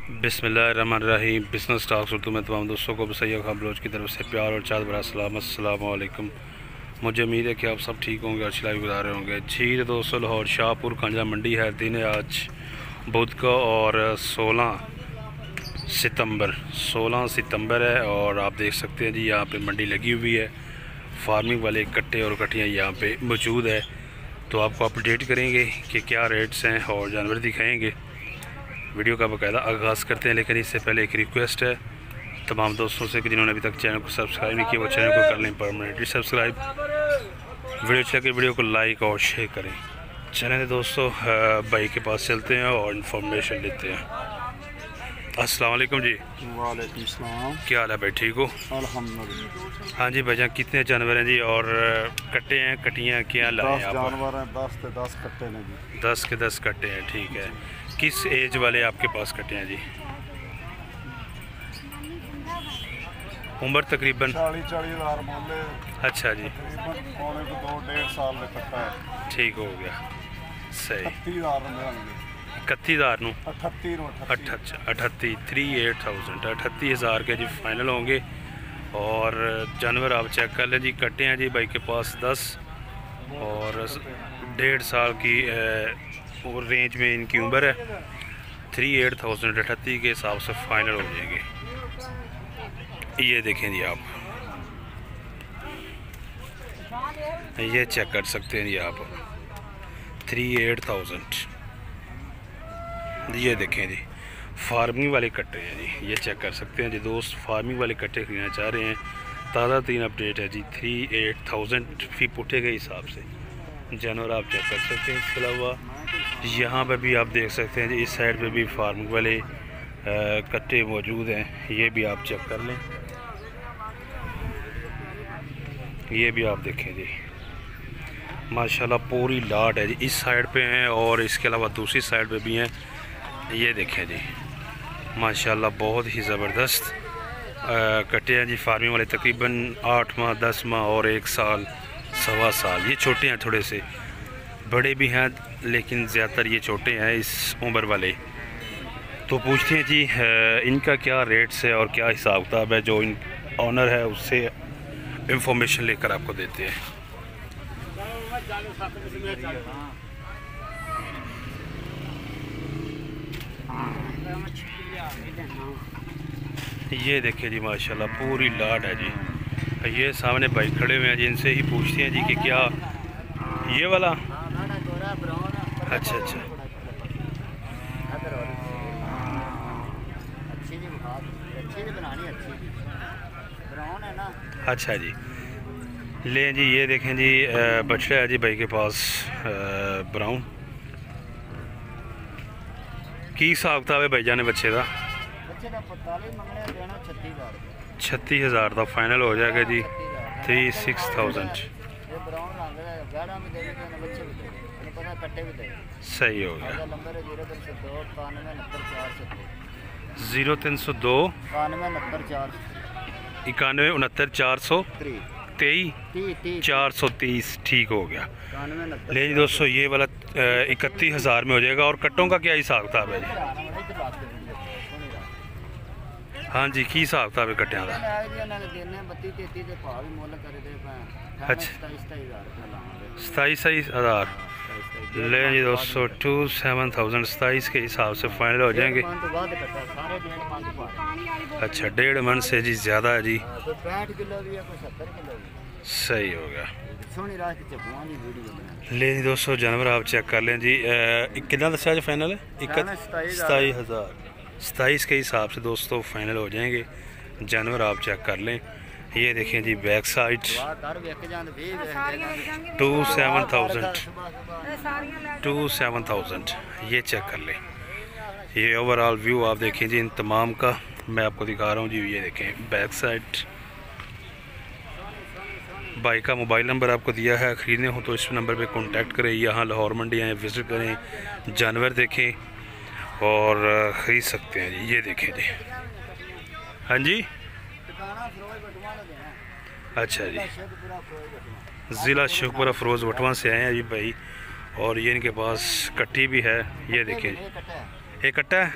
बिस्मिल्लाहिर्रहमानिर्रहीम। Business talks Urdu में तमाम दोस्तों को सैयद खान बलोच की तरफ से प्यार और चाँद भरा सलाम। अस्सलाम वालेकुम। मुझे उम्मीद है कि आप सब ठीक होंगे, अच्छी लाइफ गुजार रहे होंगे। जी दोस्तों, लाहौर शाहपुर कांजला मंडी है। दिन है आज बुध का और 16 सितंबर है। और आप देख सकते हैं जी, यहाँ पे मंडी लगी हुई है। फार्मिंग वाले कट्टे और कट्टियाँ यहाँ पे मौजूद है, तो आपको अपडेट करेंगे कि क्या रेट्स हैं और जानवर दिखाएंगे। वीडियो का बाकायदा आगाज़ करते हैं, लेकिन इससे पहले एक रिक्वेस्ट है तमाम दोस्तों से कि जिन्होंने अभी तक चैनल को सब्सक्राइब नहीं किया वो चैनल को कर लें परमानेंटली सब्सक्राइब। वीडियो अच्छा लगे वीडियो को लाइक और शेयर करें। चलें दोस्तों, भाई के पास चलते हैं और इन्फॉर्मेशन लेते हैं। अस्सलाम वालेकुम जी। वालेकुम सलाम। क्या हाल है भाई, ठीक हो? अल्हम्दुलिल्लाह। हाँ जी भाईजान, कितने जानवर हैं जी और कट्टे हैं कट्टियाँ क्या लाए हैं आप? 10 जानवर हैं, 10 के 10 कट्टे हैं जी। 10 के 10 कट्टे हैं, ठीक है। किस एज वाले आपके पास कट्टे हैं जी? उम्र तकरीबन 40 हज़ार मोले। अच्छा जी, तकरीबन पौने को 2-1.5 साल में कट्टा है। ठीक हो गया, सही। 38,000 में 31,000 नू 38 38,000 के जी फाइनल होंगे। और जानवर आप चेक कर लें जी। कट्टे हैं जी भाई के पास 10 और 1.5 साल की और रेंज में इनकी उम्र है। 38,038 के हिसाब से फाइनल हो जाएंगे। ये देखें जी, आप ये चेक कर सकते हैं जी आप। 38,000 ये देखें जी, फार्मिंग वाले कट्टे हैं जी। ये चेक कर सकते हैं जी दोस्त, फार्मिंग वाले कट्टे खरीदना चाह रहे हैं। ताज़ा तीन अपडेट है जी। 38,000 फी पुट्ठे के हिसाब से जानवर आप चेक कर सकते हैं। इसके अलावा यहाँ पे भी आप देख सकते हैं जी, इस साइड पे भी फार्मिंग वाले कट्टे मौजूद हैं। ये भी आप चेक कर लें, ये भी आप देखें जी, माशाल्लाह पूरी लाट है जी। इस साइड पे हैं और इसके अलावा दूसरी साइड पे भी हैं। ये देखें जी, माशाल्लाह बहुत ही ज़बरदस्त कट्टे हैं जी। फार्मिंग वाले तकरीबन 8 माह 10 माह और 1 साल 1.25 साल। ये छोटे हैं, थोड़े से बड़े भी हैं लेकिन ज़्यादातर ये छोटे हैं इस उम्र वाले। तो पूछते हैं जी इनका क्या रेट्स है और क्या हिसाब किताब है। जो इन ऑनर है उससे इंफॉर्मेशन लेकर आपको देते हैं। ये देखिए जी, माशाल्लाह पूरी लाट है जी। ये सामने भाई खड़े हुए हैं जी, इनसे ही पूछते हैं जी कि क्या ये वाला। अच्छा अच्छा, अच्छा जी। ले जी, ये देखें जी बछड़ा है जी भाई के पास ब्राउन। की हिसाब किताब है भाई जाने बच्चे का? 36,000 का फाइनल हो जाएगा जी। 36,000 सही हो गया। 0302 91 69 423 430 ठीक हो गया। ले जी दोस्तों, ये वाला 31,000 में हो जाएगा। और कट्टों का क्या हिसाब किताब है जी? हाँ जी, की हिसाब किताब है कट्टियाँ का? अच्छा, 27,000 ले जी दोस्तों। 27,000 27 के हिसाब से फाइनल हो जाएंगे। अच्छा, 1.5 मन से जी ज़्यादा है जी। सही हो गया। ले जी दोस्तों, जानवर आप चेक कर लें जी। कितना दसा जो फाइनल है? 27,000 27 के हिसाब से दोस्तों फाइनल हो जाएंगे। जानवर आप चेक कर लें। ये देखें जी, बैक साइड 27,000 ये चेक कर लें। ये ओवरऑल व्यू आप देखें जी इन तमाम का, मैं आपको दिखा रहा हूँ जी। ये देखें बैक साइड। भाई का मोबाइल नंबर आपको दिया है, ख़रीदने हो तो इस नंबर पे कांटेक्ट करें। यहाँ लाहौर मंडी आएँ, विज़िट करें, जानवर देखें और ख़रीद सकते हैं जी। ये देखें जी, हाँ जी, अच्छा जी, ज़िला शेखपुरा फ़िरोज़ वटवा से आए हैं जी भाई। और ये इनके पास कट्टी भी है। ये देखिए, एक कट्टा है।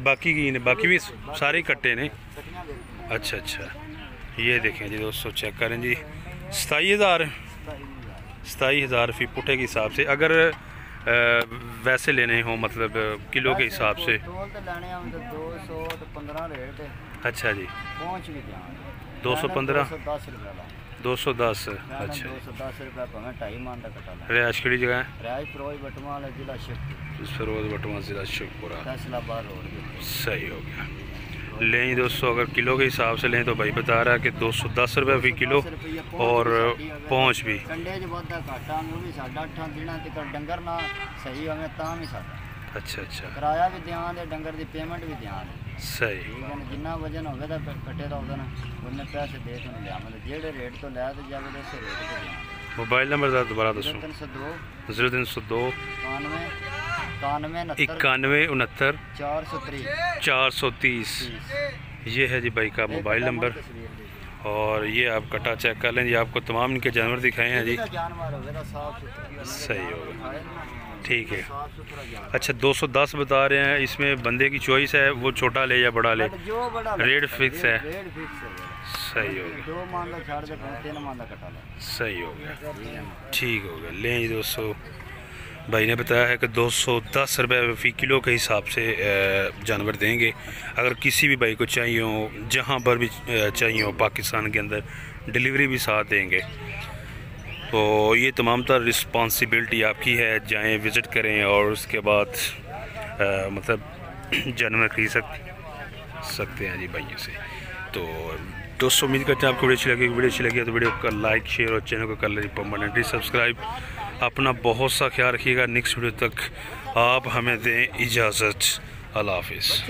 बाकी की ने बाकी भी सारे ही कट्टे ने। अच्छा अच्छा, ये देखें जी दोस्तों, चेक करें जी, 27,000 फी पुठे के हिसाब से। अगर वैसे लेने हो मतलब किलो के हिसाब से? 215 अच्छा जी, 215 210। अच्छा, 210 रुपये भावें 2.5 मन का कटा ला। रिहायश किहड़ी जगह है? रिहायश फिरोज बटवाल जिला शेखपुरा, फिरोज बटवा ज़िला शेखपुरा। फैसलाबाद रोड। सही हो गया। लें दोस्तों, अगर किलो के हिसाब से लें तो भाई बता रहा है कि 210 रुपये फी किलो, और पहुँच भी कंडे च वाधा घाटा वो भी साढ़ा 8 दिनों तक डंगर ना सही होवे तां भी साढ़ा। अच्छा अच्छा, किराया भी ध्यान दे, डंगर की पेमेंट भी ध्यान दे। सही। ठीक है, जिन्ना वजन होवे तो कट्टे का उधर उन्ने पैसे दे तो लिया, मतलब जेड़े रेट तो लै तो जावे उस रेट पे दिया। मोबाइल नंबर दोबारा दसो। 0302 0302 91 91 430 430। ये है जी भाई का मोबाइल नंबर। और ये आप कटा चेक कर लें जी, आपको तमाम इनके जानवर दिखाए हैं जी। सही होगा, ठीक है। अच्छा, 210 बता रहे हैं, इसमें बंदे की चॉइस है, वो छोटा ले या बड़ा ले, रेट फिक्स है। सही हो गया, सही हो गया, ठीक हो गया। लें जी दोस्तों, भाई ने बताया है कि 210 रुपये फ़ी किलो के हिसाब से जानवर देंगे। अगर किसी भी भाई को चाहिए हो, जहाँ पर भी चाहिए हो पाकिस्तान के अंदर, डिलीवरी भी साथ देंगे। तो ये तमाम तर रिस्पॉन्सिबिलिटी आपकी है, जाएं विज़िट करें और उसके बाद मतलब जानवर खरीद सकते हैं जी भाइयों से। तो दोस्तों, उम्मीद करते हैं आपको वीडियो अच्छी लगी तो वीडियो को लाइक शेयर और चैनल को कर लीजिए परमानेंटली सब्सक्राइब। अपना बहुत सा ख्याल रखिएगा। नेक्स्ट वीडियो तक आप हमें दें इजाज़त। अल्लाह हाफिज़।